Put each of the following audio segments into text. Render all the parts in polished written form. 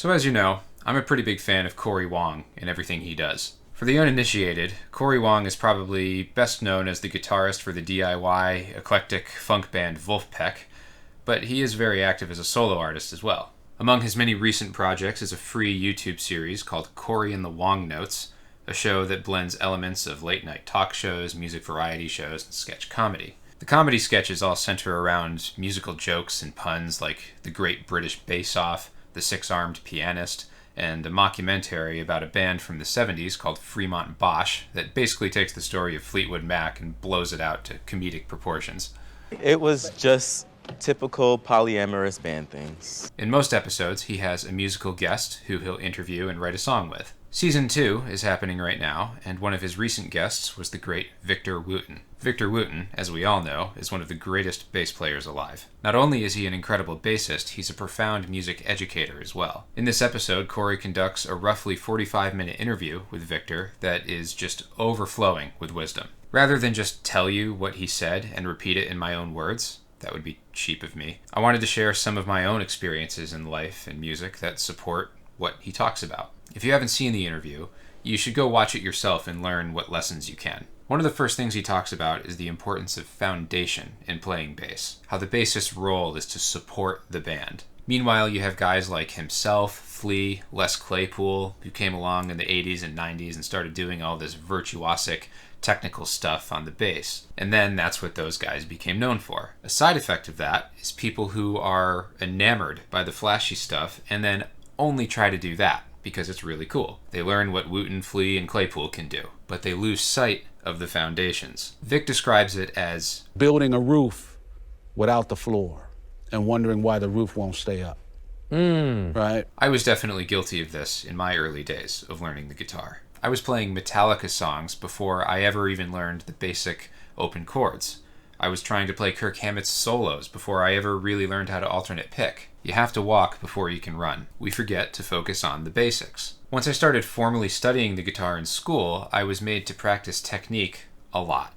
So as you know, I'm a pretty big fan of Cory Wong and everything he does. For the uninitiated, Cory Wong is probably best known as the guitarist for the DIY eclectic funk band Wolfpack, but he is very active as a solo artist as well. Among his many recent projects is a free YouTube series called Cory The Wongnotes, a show that blends elements of late-night talk shows, music variety shows, and sketch comedy. The comedy sketches all center around musical jokes and puns like The Great British Bass-Off, The Six-Armed Pianist, and a mockumentary about a band from the 70s called Fremont Bosch that basically takes the story of Fleetwood Mac and blows it out to comedic proportions. It was just typical polyamorous band things. In most episodes, he has a musical guest who he'll interview and write a song with. Season 2 is happening right now, and one of his recent guests was the great Victor Wooten. Victor Wooten, as we all know, is one of the greatest bass players alive. Not only is he an incredible bassist, he's a profound music educator as well. In this episode, Cory conducts a roughly 45-minute interview with Victor that is just overflowing with wisdom. Rather than just tell you what he said and repeat it in my own words, that would be cheap of me, I wanted to share some of my own experiences in life and music that support what he talks about. If you haven't seen the interview, you should go watch it yourself and learn what lessons you can. One of the first things he talks about is the importance of foundation in playing bass, how the bassist's role is to support the band. Meanwhile, you have guys like himself, Flea, Les Claypool, who came along in the 80s and 90s and started doing all this virtuosic technical stuff on the bass. And then that's what those guys became known for. A side effect of that is people who are enamored by the flashy stuff and then only try to do that because it's really cool. They learn what Wooten, Flea, and Claypool can do, but they lose sight of the foundations. Vic describes it as building a roof without the floor and wondering why the roof won't stay up. Right? I was definitely guilty of this in my early days of learning the guitar. I was playing Metallica songs before I ever even learned the basic open chords. I was trying to play Kirk Hammett's solos before I ever really learned how to alternate pick. You have to walk before you can run. We forget to focus on the basics. Once I started formally studying the guitar in school, I was made to practice technique a lot.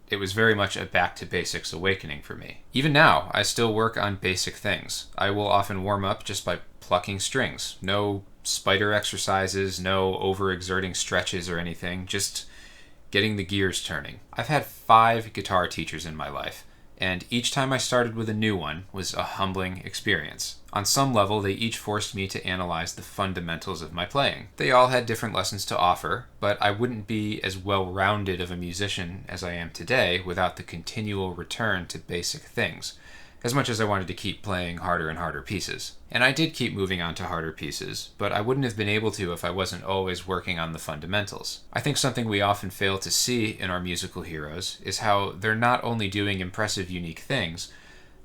It was very much a back to basics awakening for me. Even now, I still work on basic things. I will often warm up just by plucking strings. No spider exercises, no overexerting stretches or anything, just getting the gears turning. I've had 5 guitar teachers in my life, and each time I started with a new one was a humbling experience. On some level, they each forced me to analyze the fundamentals of my playing. They all had different lessons to offer, but I wouldn't be as well-rounded of a musician as I am today without the continual return to basic things, as much as I wanted to keep playing harder and harder pieces. And I did keep moving on to harder pieces, but I wouldn't have been able to if I wasn't always working on the fundamentals. I think something we often fail to see in our musical heroes is how they're not only doing impressive, unique things,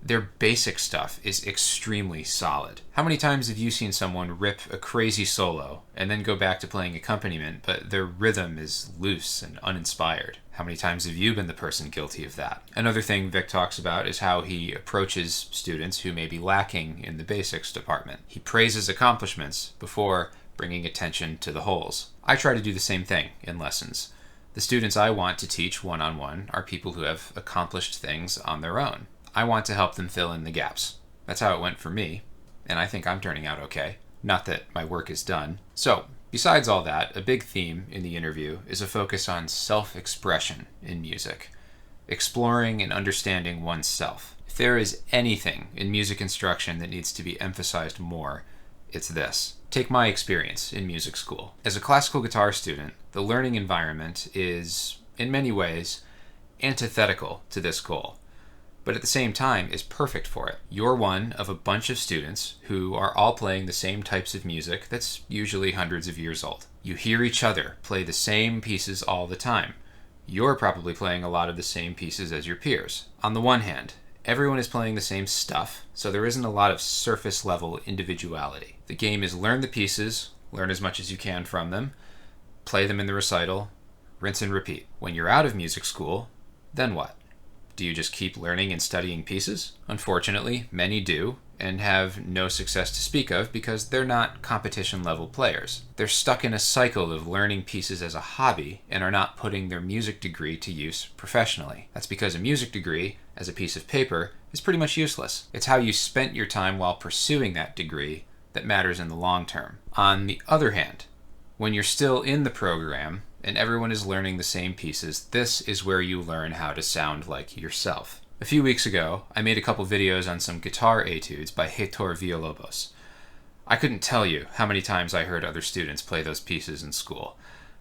their basic stuff is extremely solid. How many times have you seen someone rip a crazy solo and then go back to playing accompaniment, but their rhythm is loose and uninspired? How many times have you been the person guilty of that? Another thing Vic talks about is how he approaches students who may be lacking in the basics department. He praises accomplishments before bringing attention to the holes. I try to do the same thing in lessons. The students I want to teach one-on-one are people who have accomplished things on their own. I want to help them fill in the gaps. That's how it went for me, and I think I'm turning out okay. Not that my work is done. So, besides all that, a big theme in the interview is a focus on self-expression in music, exploring and understanding oneself. If there is anything in music instruction that needs to be emphasized more, it's this. Take my experience in music school. As a classical guitar student, the learning environment is, in many ways, antithetical to this goal, but at the same time is perfect for it. You're one of a bunch of students who are all playing the same types of music that's usually hundreds of years old. You hear each other play the same pieces all the time. You're probably playing a lot of the same pieces as your peers. On the one hand, everyone is playing the same stuff, so there isn't a lot of surface level individuality. The game is learn the pieces, learn as much as you can from them, play them in the recital, rinse and repeat. When you're out of music school, then what? Do you just keep learning and studying pieces? Unfortunately, many do, and have no success to speak of because they're not competition-level players. They're stuck in a cycle of learning pieces as a hobby and are not putting their music degree to use professionally. That's because a music degree, as a piece of paper, is pretty much useless. It's how you spent your time while pursuing that degree that matters in the long term. On the other hand, when you're still in the program and everyone is learning the same pieces, this is where you learn how to sound like yourself. A few weeks ago, I made a couple videos on some guitar etudes by Victor Wooten. I couldn't tell you how many times I heard other students play those pieces in school,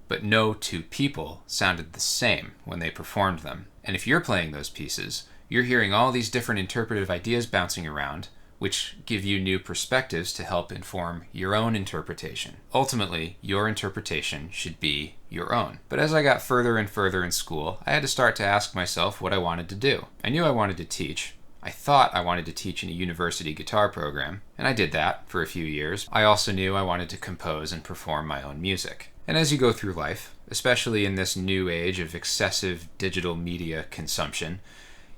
but no two people sounded the same when they performed them. And if you're playing those pieces, you're hearing all these different interpretive ideas bouncing around, which give you new perspectives to help inform your own interpretation. Ultimately, your interpretation should be your own. But as I got further and further in school, I had to start to ask myself what I wanted to do. I knew I wanted to teach. I thought I wanted to teach in a university guitar program, and I did that for a few years. I also knew I wanted to compose and perform my own music. And as you go through life, especially in this new age of excessive digital media consumption,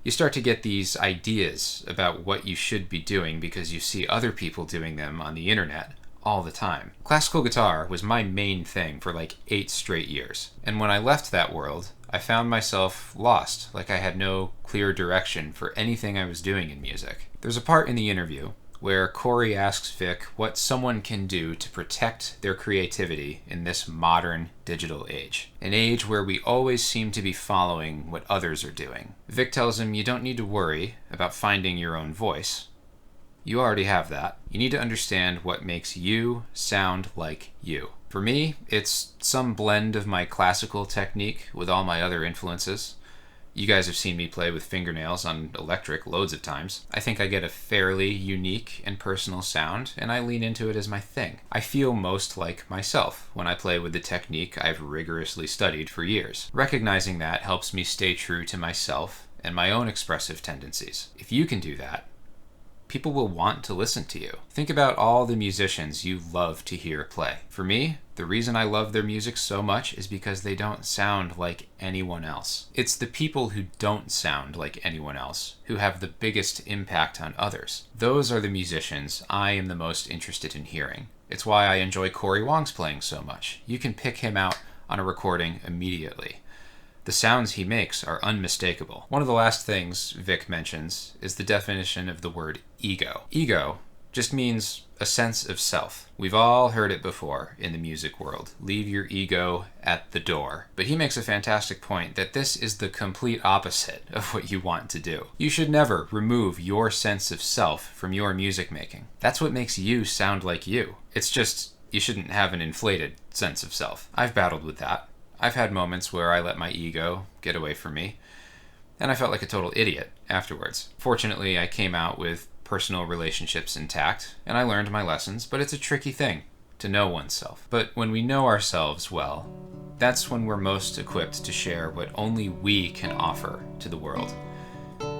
you start to get these ideas about what you should be doing because you see other people doing them on the internet all the time. Classical guitar was my main thing for like 8 straight years. And when I left that world, I found myself lost, like I had no clear direction for anything I was doing in music. There's a part in the interview where Cory asks Vic what someone can do to protect their creativity in this modern digital age. An age where we always seem to be following what others are doing. Vic tells him you don't need to worry about finding your own voice. You already have that. You need to understand what makes you sound like you. For me, it's some blend of my classical technique with all my other influences. You guys have seen me play with fingernails on electric loads of times. I think I get a fairly unique and personal sound, and I lean into it as my thing. I feel most like myself when I play with the technique I've rigorously studied for years. Recognizing that helps me stay true to myself and my own expressive tendencies. If you can do that, people will want to listen to you. Think about all the musicians you love to hear play. For me, the reason I love their music so much is because they don't sound like anyone else. It's the people who don't sound like anyone else who have the biggest impact on others. Those are the musicians I am the most interested in hearing. It's why I enjoy Cory Wong's playing so much. You can pick him out on a recording immediately. The sounds he makes are unmistakable. One of the last things Vic mentions is the definition of the word ego. Ego just means a sense of self. We've all heard it before in the music world. Leave your ego at the door. But he makes a fantastic point that this is the complete opposite of what you want to do. You should never remove your sense of self from your music making. That's what makes you sound like you. It's just, you shouldn't have an inflated sense of self. I've battled with that. I've had moments where I let my ego get away from me, and I felt like a total idiot afterwards. Fortunately, I came out with personal relationships intact, and I learned my lessons, but it's a tricky thing to know oneself. But when we know ourselves well, that's when we're most equipped to share what only we can offer to the world,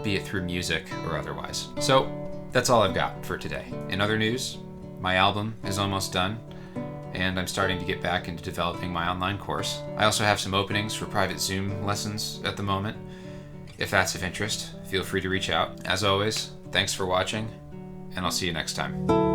be it through music or otherwise. So, that's all I've got for today. In other news, my album is almost done, and I'm starting to get back into developing my online course. I also have some openings for private Zoom lessons at the moment. If that's of interest, feel free to reach out. As always, thanks for watching, and I'll see you next time.